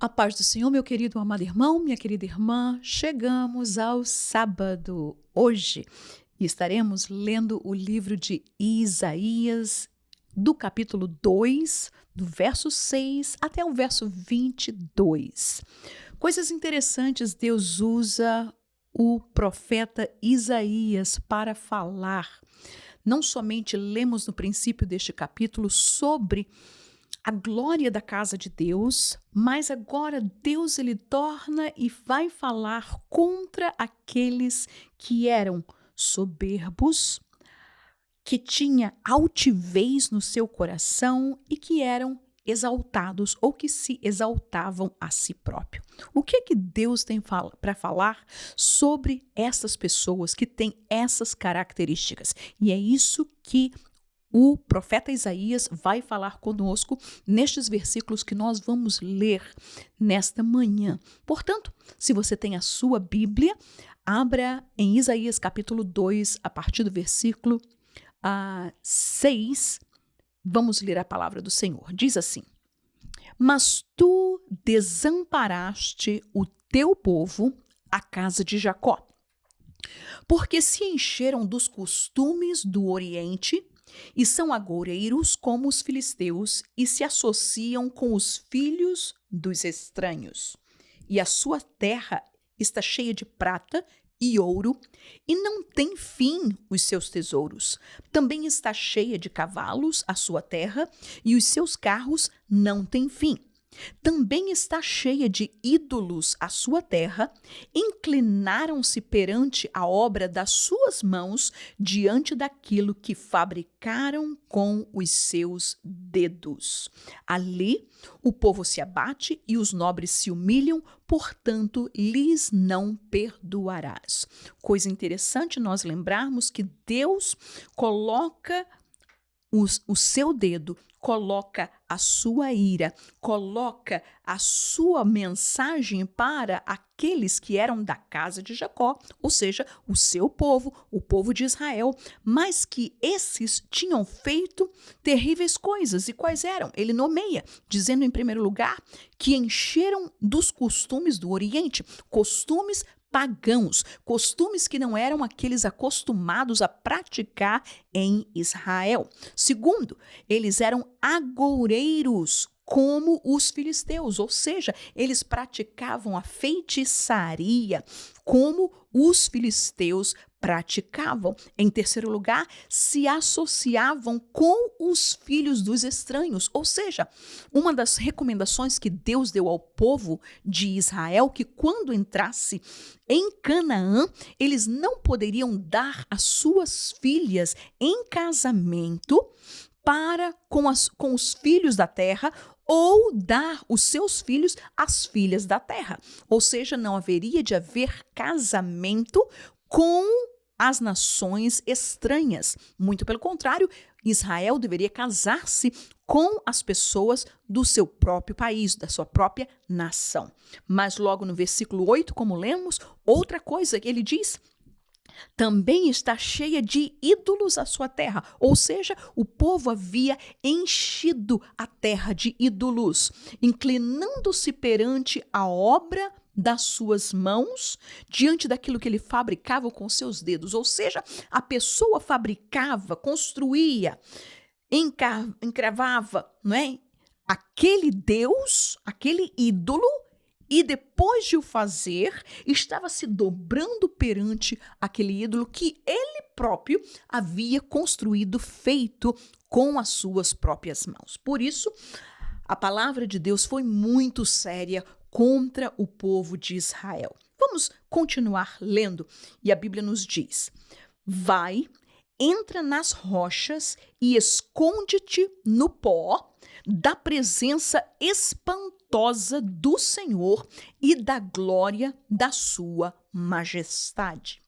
A paz do Senhor, meu querido amado irmão, minha querida irmã, chegamos ao sábado hoje e estaremos lendo o livro de Isaías, do capítulo 2, do verso 6 até o verso 22. Coisas interessantes, Deus usa o profeta Isaías para falar. Não somente lemos no princípio deste capítulo sobre a glória da casa de Deus, mas agora Deus ele torna e vai falar contra aqueles que eram soberbos, que tinha altivez no seu coração e que eram exaltados ou que se exaltavam a si próprio. O que Deus tem para falar sobre essas pessoas que têm essas características? E é isso que o profeta Isaías vai falar conosco nestes versículos que nós vamos ler nesta manhã. Portanto, se você tem a sua Bíblia, abra em Isaías capítulo 2, a partir do versículo 6, vamos ler a palavra do Senhor. Diz assim: Mas tu desamparaste o teu povo, a casa de Jacó, porque se encheram dos costumes do Oriente e são agoureiros como os filisteus e se associam com os filhos dos estranhos. E a sua terra está cheia de prata e ouro, e não tem fim os seus tesouros. Também está cheia de cavalos a sua terra, e os seus carros não têm fim. Também está cheia de ídolos a sua terra, inclinaram-se perante a obra das suas mãos, diante daquilo que fabricaram com os seus dedos. Ali o povo se abate e os nobres se humilham, portanto lhes não perdoarás. Coisa interessante nós lembrarmos que Deus coloca o seu dedo, coloca a sua ira, coloca a sua mensagem para aqueles que eram da casa de Jacó, ou seja, o seu povo, o povo de Israel, mas que esses tinham feito terríveis coisas. E quais eram? Ele nomeia, dizendo em primeiro lugar que encheram dos costumes do Oriente, costumes pagãos, costumes que não eram aqueles acostumados a praticar em Israel. Segundo, eles eram agoureiros, como os filisteus, ou seja, eles praticavam a feitiçaria como os filisteus praticavam. Em terceiro lugar, se associavam com os filhos dos estranhos, ou seja, uma das recomendações que Deus deu ao povo de Israel, que quando entrasse em Canaã, eles não poderiam dar as suas filhas em casamento com os filhos da terra, ou dar os seus filhos às filhas da terra. Ou seja, não haveria de haver casamento com as nações estranhas. Muito pelo contrário, Israel deveria casar-se com as pessoas do seu próprio país, da sua própria nação. Mas logo no versículo 8, como lemos, outra coisa que ele diz: também está cheia de ídolos a sua terra, ou seja, o povo havia enchido a terra de ídolos, inclinando-se perante a obra das suas mãos, diante daquilo que ele fabricava com seus dedos, ou seja, a pessoa fabricava, construía, encravava, não é? Aquele Deus, aquele ídolo, e depois de o fazer, estava se dobrando perante aquele ídolo que ele próprio havia construído, feito com as suas próprias mãos. Por isso, a palavra de Deus foi muito séria contra o povo de Israel. Vamos continuar lendo, e a Bíblia nos diz: vai, entra nas rochas e esconde-te no pó da presença espantosa do Senhor e da glória da sua majestade.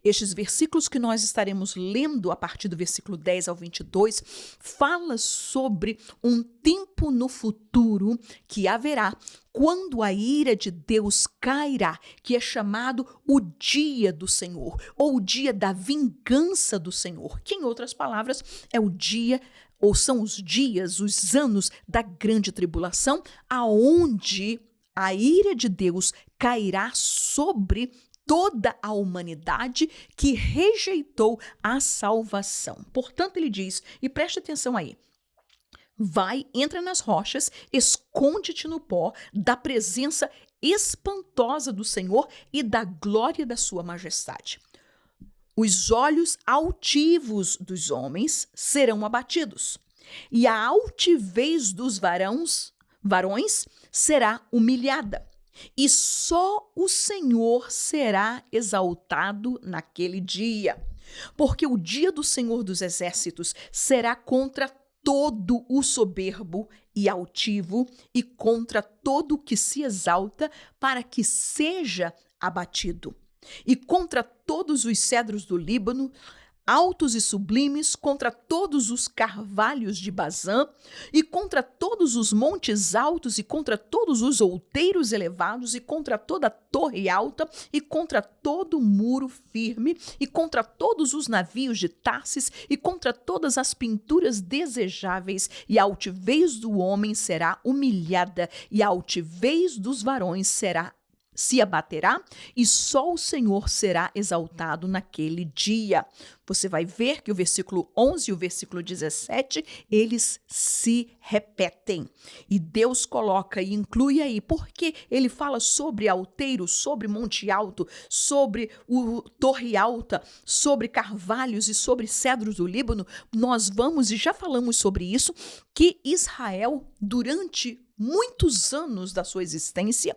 Estes versículos que nós estaremos lendo a partir do versículo 10 ao 22 fala sobre um tempo no futuro que haverá quando a ira de Deus cairá, que é chamado o dia do Senhor, ou o dia da vingança do Senhor, que em outras palavras é o dia, ou são os dias, os anos da grande tribulação, aonde A ira de Deus cairá sobre toda a humanidade que rejeitou a salvação. Portanto, ele diz, e preste atenção aí, vai, entra nas rochas, esconde-te no pó da presença espantosa do Senhor e da glória da sua majestade. Os olhos altivos dos homens serão abatidos, e a altivez dos varões será humilhada. E só o Senhor será exaltado naquele dia, porque o dia do Senhor dos Exércitos será contra todo o soberbo e altivo e contra todo o que se exalta para que seja abatido, e contra todos os cedros do Líbano, altos e sublimes, contra todos os carvalhos de Bazã, e contra todos os montes altos, e contra todos os outeiros elevados, e contra toda torre alta, e contra todo muro firme, e contra todos os navios de Tarsis, e contra todas as pinturas desejáveis, e a altivez do homem será humilhada, e a altivez dos varões se abaterá, e só o Senhor será exaltado naquele dia. Você vai ver que o versículo 11 e o versículo 17, eles se repetem. E Deus coloca e inclui aí, porque ele fala sobre alteiro, sobre monte alto, sobre o torre alta, sobre carvalhos e sobre cedros do Líbano. Nós vamos, e já falamos sobre isso, que Israel, durante muitos anos da sua existência,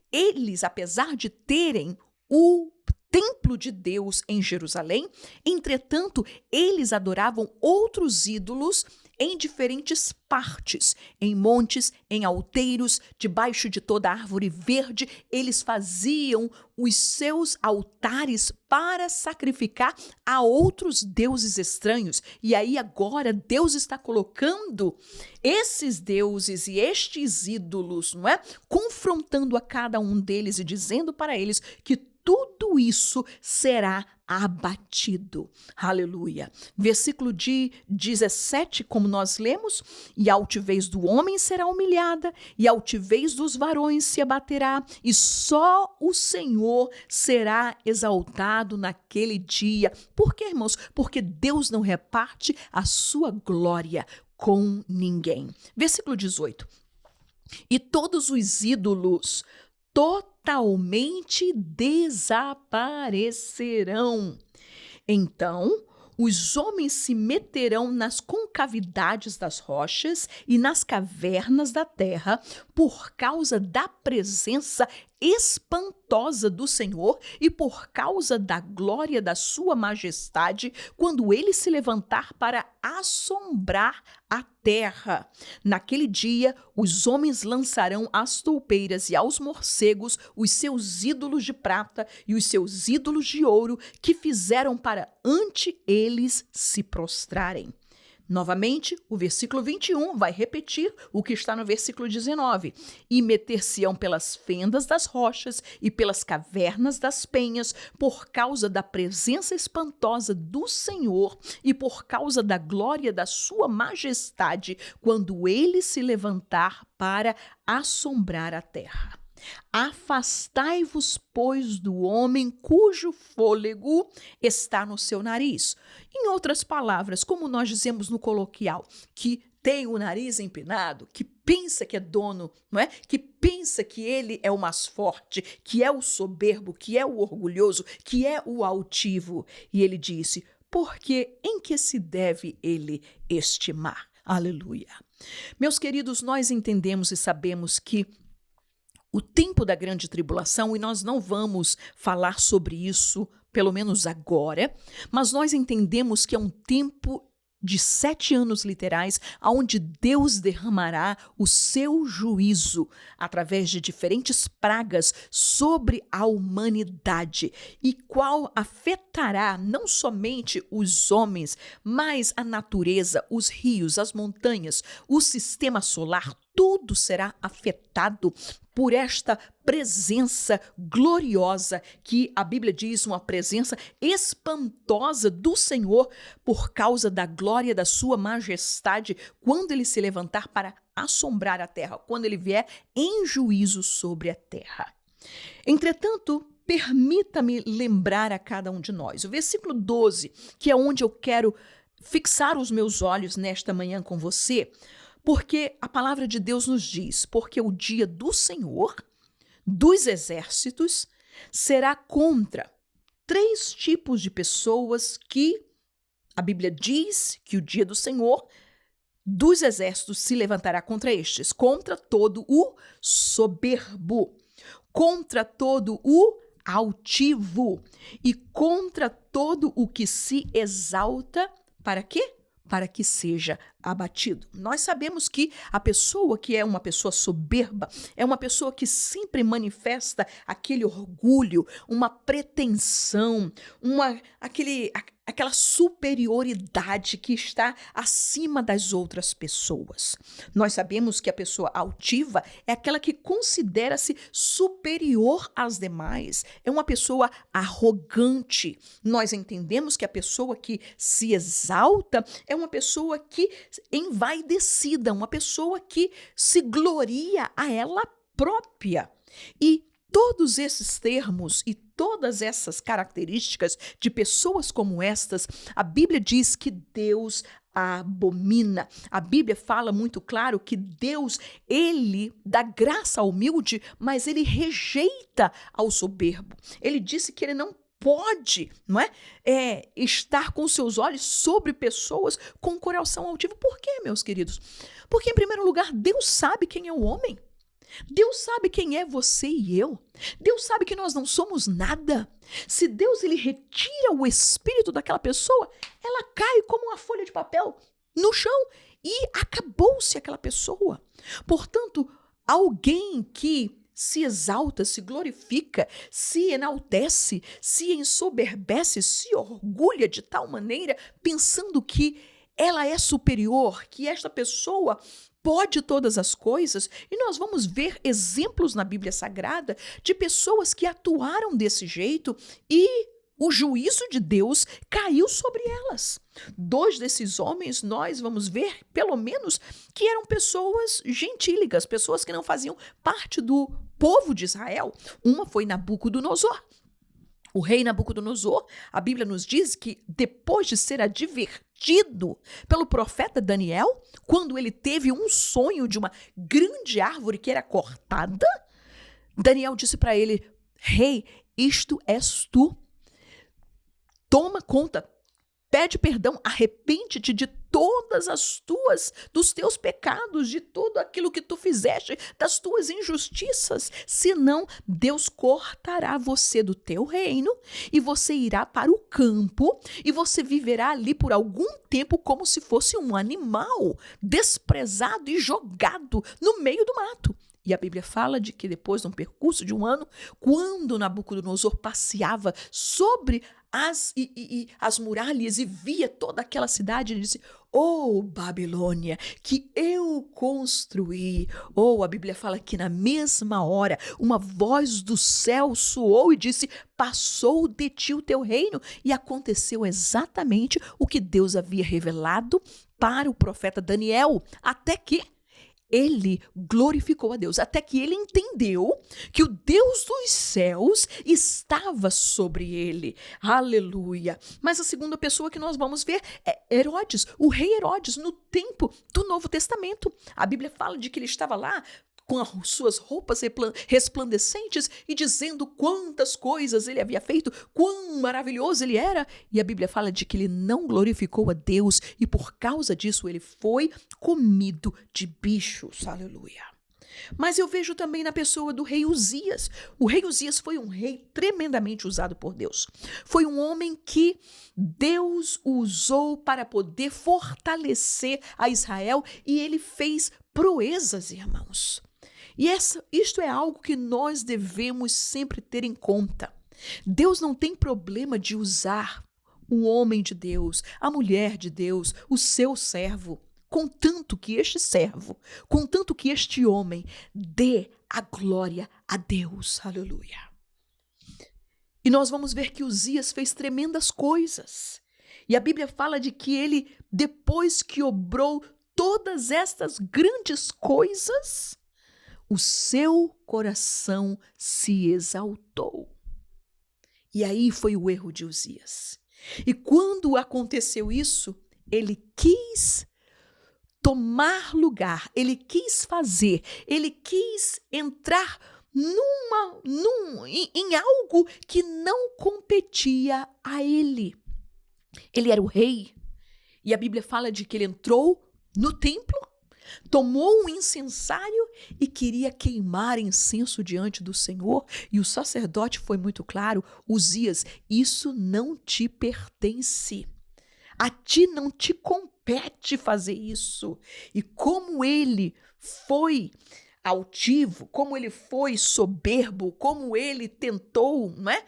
eles, apesar de terem o templo de Deus em Jerusalém, entretanto, eles adoravam outros ídolos em diferentes partes, em montes, em alteiros, debaixo de toda árvore verde. Eles faziam os seus altares para sacrificar a outros deuses estranhos. E aí agora Deus está colocando esses deuses e estes ídolos, não é? Confrontando a cada um deles e dizendo para eles que tudo isso será abatido. Aleluia. Versículo de 17, como nós lemos, e a altivez do homem será humilhada, e a altivez dos varões se abaterá, e só o Senhor será exaltado naquele dia. Por quê, irmãos? Porque Deus não reparte a sua glória com ninguém. Versículo 18. E todos os ídolos totalmente desaparecerão. Então, os homens se meterão nas concavidades das rochas e nas cavernas da terra por causa da presença espantosa do Senhor e por causa da glória da sua majestade, quando ele se levantar para assombrar a terra. Naquele dia, os homens lançarão às toupeiras e aos morcegos os seus ídolos de prata e os seus ídolos de ouro que fizeram para ante eles se prostrarem. Novamente, o versículo 21 vai repetir o que está no versículo 19. E meter-se-ão pelas fendas das rochas e pelas cavernas das penhas, por causa da presença espantosa do Senhor e por causa da glória da sua majestade, quando ele se levantar para assombrar a terra. Afastai-vos, pois, do homem cujo fôlego está no seu nariz. Em outras palavras, como nós dizemos no coloquial, que tem o nariz empinado, que pensa que é dono, não é? Que pensa que ele é o mais forte, que é o soberbo, que é o orgulhoso, que é o altivo. E ele disse, porque em que se deve ele estimar? Aleluia. Meus queridos, nós entendemos e sabemos que o tempo da grande tribulação, e nós não vamos falar sobre isso, pelo menos agora, mas nós entendemos que é um tempo de 7 anos literais, onde Deus derramará o seu juízo através de diferentes pragas sobre a humanidade, e qual afetará não somente os homens, mas a natureza, os rios, as montanhas, o sistema solar, tudo será afetado por esta presença gloriosa que a Bíblia diz, uma presença espantosa do Senhor por causa da glória da sua majestade, quando ele se levantar para assombrar a terra, quando ele vier em juízo sobre a terra. Entretanto, permita-me lembrar a cada um de nós. O versículo 12, que é onde eu quero fixar os meus olhos nesta manhã com você, porque a palavra de Deus nos diz, porque o dia do Senhor, dos exércitos, será contra 3 tipos de pessoas que a Bíblia diz que o dia do Senhor dos exércitos se levantará contra estes, contra todo o soberbo, contra todo o altivo e contra todo o que se exalta, para quê? Para que seja abatido. Nós sabemos que a pessoa que é uma pessoa soberba é uma pessoa que sempre manifesta aquele orgulho, uma pretensão, aquela superioridade que está acima das outras pessoas. Nós sabemos que a pessoa altiva é aquela que considera-se superior às demais, é uma pessoa arrogante. Nós entendemos que a pessoa que se exalta é uma pessoa que envaidecida, uma pessoa que se gloria a ela própria. E todos esses termos e todas essas características de pessoas como estas, a Bíblia diz que Deus abomina. A Bíblia fala muito claro que Deus, ele dá graça ao humilde, mas ele rejeita ao soberbo. Ele disse que ele não pode, não é? Estar com seus olhos sobre pessoas com coração altivo. Por quê, meus queridos? Porque, em primeiro lugar, Deus sabe quem é o homem. Deus sabe quem é você e eu. Deus sabe que nós não somos nada. Se Deus ele retira o espírito daquela pessoa, ela cai como uma folha de papel no chão e acabou-se aquela pessoa. Portanto, alguém que se exalta, se glorifica, se enaltece, se ensoberbece, se orgulha de tal maneira, pensando que ela é superior, que esta pessoa pode todas as coisas, e nós vamos ver exemplos na Bíblia Sagrada de pessoas que atuaram desse jeito e o juízo de Deus caiu sobre elas. 2 desses homens, nós vamos ver, pelo menos, que eram pessoas gentílicas, pessoas que não faziam parte do povo de Israel. Uma foi Nabucodonosor. O rei Nabucodonosor, a Bíblia nos diz que depois de ser advertido pelo profeta Daniel, quando ele teve um sonho de uma grande árvore que era cortada, Daniel disse para ele: rei, isto és tu. Toma conta, pede perdão, arrepende-te de dos teus pecados, de tudo aquilo que tu fizeste, das tuas injustiças. Senão, Deus cortará você do teu reino e você irá para o campo e você viverá ali por algum tempo como se fosse um animal desprezado e jogado no meio do mato. E a Bíblia fala de que depois de um percurso de um ano, quando Nabucodonosor passeava sobre as muralhas e via toda aquela cidade, ele disse: "Oh, Babilônia, que eu construí." A Bíblia fala que na mesma hora uma voz do céu soou e disse: "Passou de ti o teu reino." E aconteceu exatamente o que Deus havia revelado para o profeta Daniel, até que ele glorificou a Deus, até que ele entendeu que o Deus dos céus estava sobre ele. Aleluia! Mas a segunda pessoa que nós vamos ver é Herodes, o rei Herodes, no tempo do Novo Testamento. A Bíblia fala de que ele estava lá com as suas roupas resplandecentes e dizendo quantas coisas ele havia feito, quão maravilhoso ele era. E a Bíblia fala de que ele não glorificou a Deus e por causa disso ele foi comido de bichos. Aleluia. Mas eu vejo também na pessoa do rei Uzias. O rei Uzias foi um rei tremendamente usado por Deus. Foi um homem que Deus usou para poder fortalecer a Israel e ele fez proezas, irmãos. E isto é algo que nós devemos sempre ter em conta. Deus não tem problema de usar o homem de Deus, a mulher de Deus, o seu servo, contanto que este servo, contanto que este homem dê a glória a Deus. Aleluia. E nós vamos ver que Uzias fez tremendas coisas. E a Bíblia fala de que ele, depois que obrou todas estas grandes coisas, o seu coração se exaltou. E aí foi o erro de Uzias. E quando aconteceu isso, ele quis tomar lugar, ele quis fazer, ele quis entrar em algo que não competia a ele. Ele era o rei, e a Bíblia fala de que ele entrou no templo, tomou um incensário e queria queimar incenso diante do Senhor. E o sacerdote foi muito claro: Uzias, isso não te pertence. A ti não te compete fazer isso. E como ele foi altivo, como ele foi soberbo, como ele tentou, não é,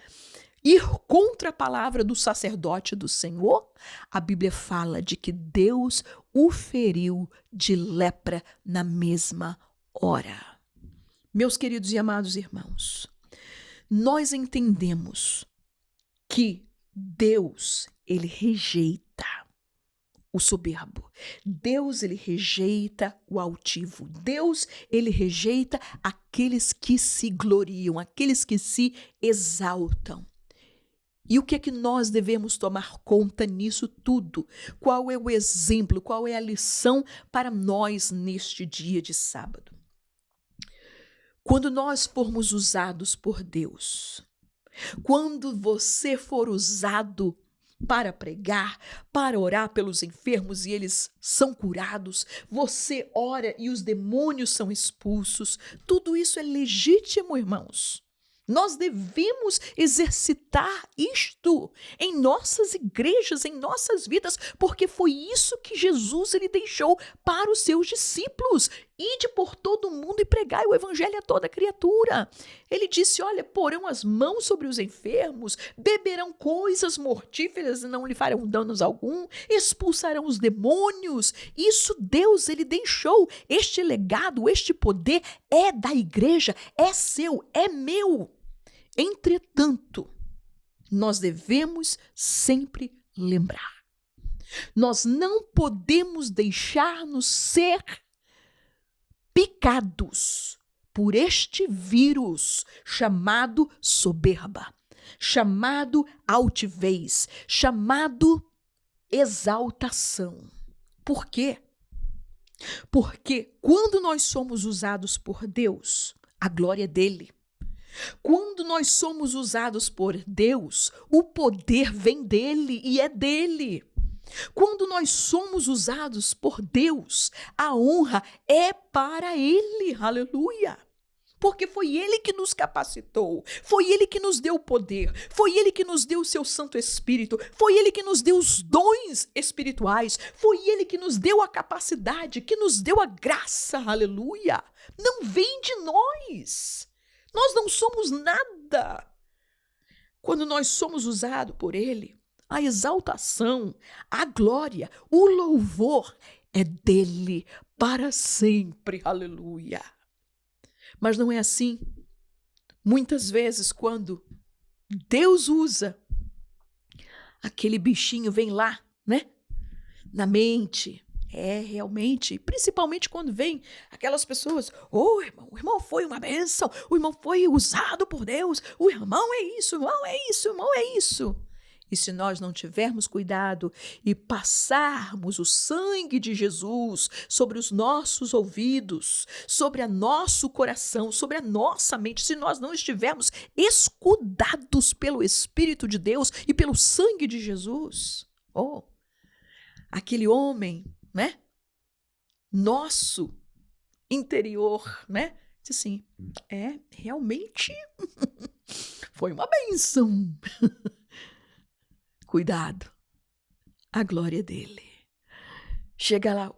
ir contra a palavra do sacerdote do Senhor, a Bíblia fala de que Deus o feriu de lepra na mesma hora. Meus queridos e amados irmãos, nós entendemos que Deus, ele rejeita o soberbo. Deus, ele rejeita o altivo. Deus, ele rejeita aqueles que se gloriam, aqueles que se exaltam. E o que é que nós devemos tomar conta nisso tudo? Qual é o exemplo, qual é a lição para nós neste dia de sábado? Quando nós formos usados por Deus, quando você for usado para pregar, para orar pelos enfermos e eles são curados, você ora e os demônios são expulsos, tudo isso é legítimo, irmãos. Nós devemos exercitar isto em nossas igrejas, em nossas vidas, porque foi isso que Jesus ele deixou para os seus discípulos. Ide por todo o mundo e pregai o evangelho a toda criatura. Ele disse, olha, porão as mãos sobre os enfermos, beberão coisas mortíferas e não lhe farão danos algum, expulsarão os demônios. Isso Deus ele deixou. Este legado, este poder é da igreja, é seu, é meu. Entretanto, nós devemos sempre lembrar. Nós não podemos deixar-nos ser picados por este vírus chamado soberba, chamado altivez, chamado exaltação. Por quê? Porque quando nós somos usados por Deus, a glória é dele. Quando nós somos usados por Deus, o poder vem dele e é dele. Quando nós somos usados por Deus, a honra é para ele, aleluia. Porque foi ele que nos capacitou, foi ele que nos deu o poder, foi ele que nos deu o seu Santo Espírito, foi ele que nos deu os dons espirituais, foi ele que nos deu a capacidade, que nos deu a graça, aleluia. Não vem de nós. Nós não somos nada. Quando nós somos usados por ele, a exaltação, a glória, o louvor é dele para sempre. Aleluia. Mas não é assim. Muitas vezes, quando Deus usa, aquele bichinho vem lá, né? Na mente. Realmente, principalmente quando vem aquelas pessoas, o irmão foi uma bênção, o irmão foi usado por Deus, o irmão é isso, o irmão é isso, o irmão é isso. E se nós não tivermos cuidado e passarmos o sangue de Jesus sobre os nossos ouvidos, sobre o nosso coração, sobre a nossa mente, se nós não estivermos escudados pelo Espírito de Deus e pelo sangue de Jesus, aquele homem, né? Nosso interior, né? Diz assim, realmente foi uma bênção. Cuidado, a glória dele. Chega lá,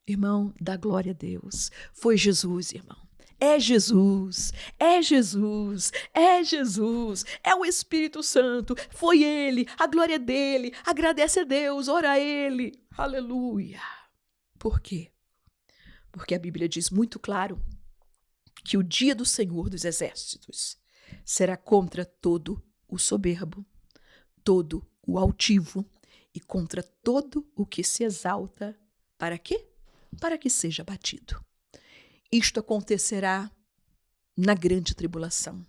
irmão, da glória a Deus. Foi Jesus, irmão. É Jesus, é Jesus, é Jesus, é o Espírito Santo, foi ele, a glória dele, agradece a Deus, ora a ele, aleluia. Por quê? Porque a Bíblia diz muito claro que o dia do Senhor dos Exércitos será contra todo o soberbo, todo o altivo e contra todo o que se exalta, para quê? para que seja abatido. Isto acontecerá na grande tribulação.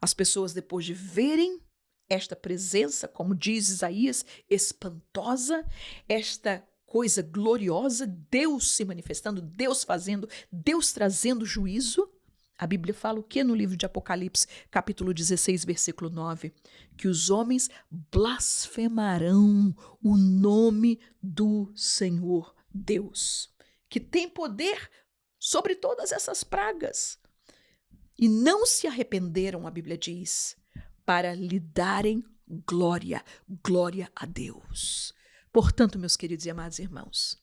As pessoas, depois de verem esta presença, como diz Isaías, espantosa, esta coisa gloriosa, Deus se manifestando, Deus fazendo, Deus trazendo juízo. A Bíblia fala o que no livro de Apocalipse, capítulo 16, versículo 9? Que os homens blasfemarão o nome do Senhor Deus, que tem poder sobre todas essas pragas. E não se arrependeram, a Bíblia diz, para lhe darem glória, glória a Deus. Portanto, meus queridos e amados irmãos,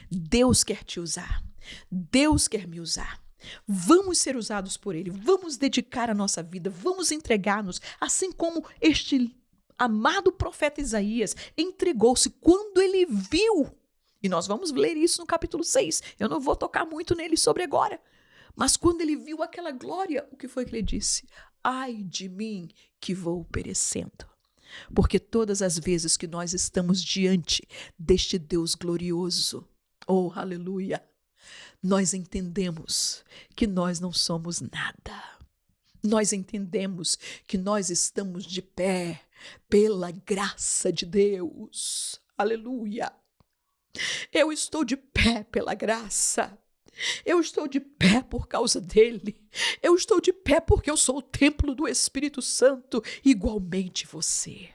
Deus quer te usar, Deus quer me usar. Vamos ser usados por Ele, vamos dedicar a nossa vida, vamos entregar-nos, assim como este amado profeta Isaías entregou-se quando ele viu. E nós vamos ler isso no capítulo 6, eu não vou tocar muito nele sobre agora. Mas quando ele viu aquela glória, o que foi que ele disse? Ai de mim que vou perecendo. Porque todas as vezes que nós estamos diante deste Deus glorioso, oh, aleluia, nós entendemos que nós não somos nada. Nós entendemos que nós estamos de pé pela graça de Deus. Aleluia. Eu estou de pé pela graça. Eu estou de pé por causa dele. Eu estou de pé porque eu sou o templo do Espírito Santo, igualmente você.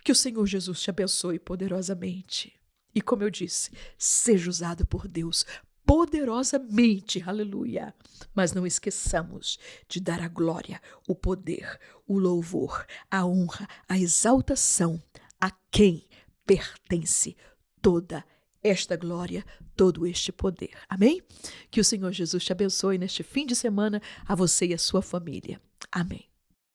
Que o Senhor Jesus te abençoe poderosamente. E como eu disse, seja usado por Deus poderosamente, aleluia. Mas não esqueçamos de dar a glória, o poder, o louvor, a honra, a exaltação a quem pertence toda esta glória, todo este poder. Amém? Que o Senhor Jesus te abençoe neste fim de semana, a você e a sua família. Amém.